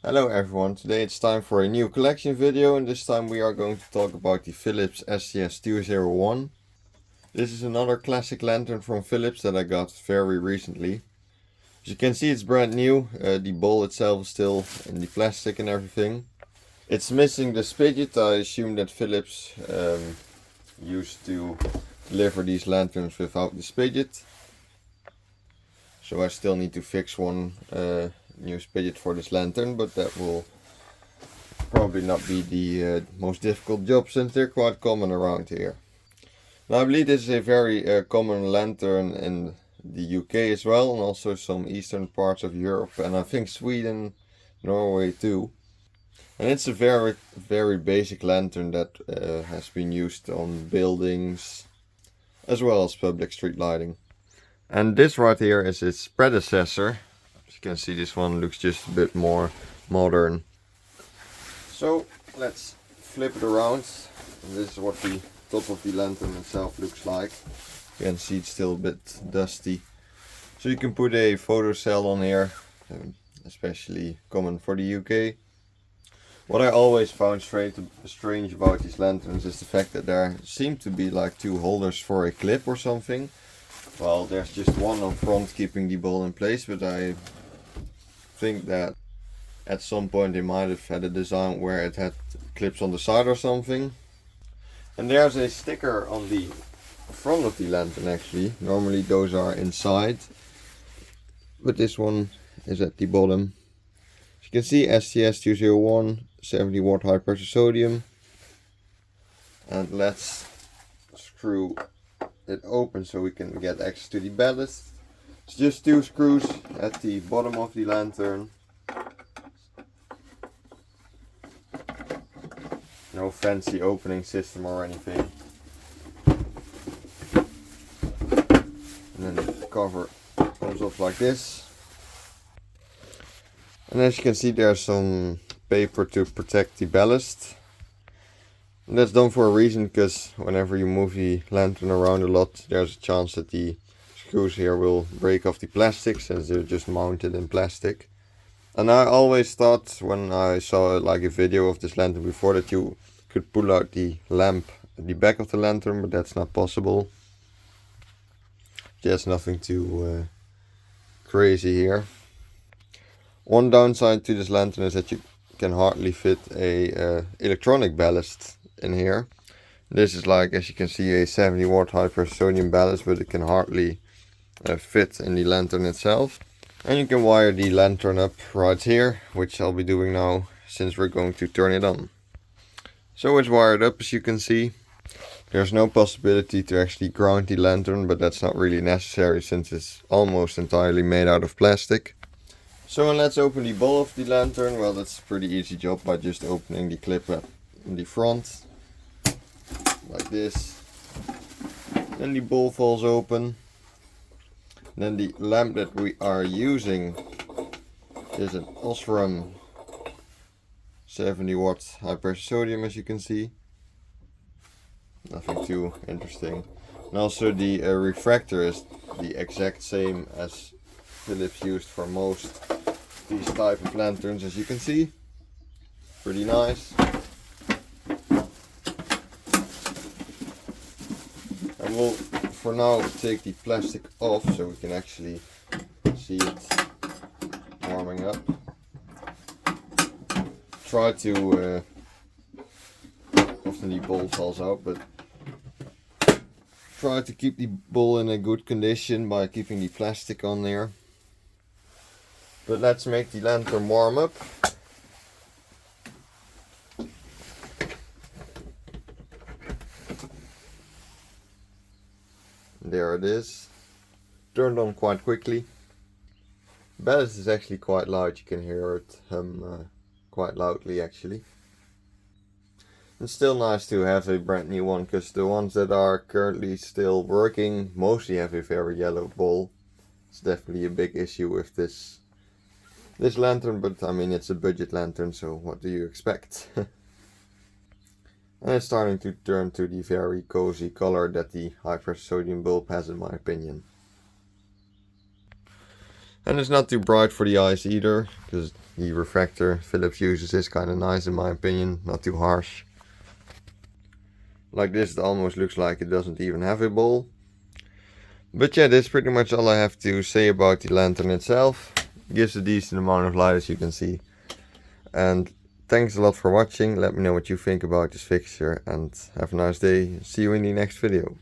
Hello everyone, today it's time for a new collection video and this time we are going to talk about the Philips SGS201. This is another classic lantern from Philips that I got very recently. As you can see, it's brand new. The bowl itself is still in the plastic and everything. It's missing the spigot. I assume that Philips used to deliver these lanterns without the spigot. So I still need to fix one new spigot for this lantern, but that will probably not be the most difficult job since they're quite common around here. Now I believe this is a very common lantern in the UK as well, and also some eastern parts of Europe, and I think Sweden, Norway too. And it's a very basic lantern that has been used on buildings as well as public street lighting. And this right here is its predecessor. As you can see, this one looks just a bit more modern. So let's flip it around. And this is what the top of the lantern itself looks like. You can see it's still a bit dusty. So you can put a photo cell on here, especially common for the UK. What I always found strange about these lanterns is the fact that there seem to be like two holders for a clip or something. Well, there's just one on front keeping the bowl in place, but I think that at some point they might have had a design where it had clips on the side or something. And there's a sticker on the front of the lantern actually. Normally those are inside, but this one is at the bottom. As you can see, SGS201, 70 watt high pressure sodium. And let's screw it open so we can get access to the ballast. It's just two screws at the bottom of the lantern. No fancy opening system or anything. And then the cover comes off like this. And as you can see, there's some paper to protect the ballast. And that's done for a reason, because whenever you move the lantern around a lot, there's a chance that the screws here will break off the plastic, since they're just mounted in plastic. And I always thought when I saw like a video of this lantern before that you could pull out the lamp at the back of the lantern, but that's not possible. There's nothing too crazy here. One downside to this lantern is that you can hardly fit a electronic ballast in here. This is like, as you can see, a 70 watt high pressure sodium ballast, but it can hardly fit in the lantern itself. And you can wire the lantern up right here, which I'll be doing now since we're going to turn it on. So it's wired up, as you can see. There's no possibility to actually ground the lantern, but that's not really necessary since it's almost entirely made out of plastic. So let's open the bowl of the lantern. Well, that's a pretty easy job by just opening the clip at the front, like this. Then the bowl falls open. Then the lamp that we are using is an Osram 70 watt high pressure sodium, as you can see. Nothing too interesting. And also the refractor is the exact same as Philips used for most these type of lanterns, as you can see. Pretty nice. And we'll for now take the plastic off so we can actually see it warming up. Try to often the bowl falls out, but try to keep the bowl in a good condition by keeping the plastic on there. But let's make the lantern warm up. There it is. Turned on quite quickly. Ballast is actually quite loud. You can hear it hum quite loudly actually. It's still nice to have a brand new one, because the ones that are currently still working mostly have a very yellow bowl. It's definitely a big issue with this lantern, but I mean, it's a budget lantern, so what do you expect? And it's starting to turn to the very cozy color that the high pressure sodium bulb has, in my opinion. And it's not too bright for the eyes either, because the refractor Philips uses is kind of nice in my opinion, not too harsh. Like this, it almost looks like it doesn't even have a bowl. But yeah, that's pretty much all I have to say about the lantern itself. It gives a decent amount of light, as you can see. And thanks a lot for watching. Let me know what you think about this fixture, and have a nice day. See you in the next video.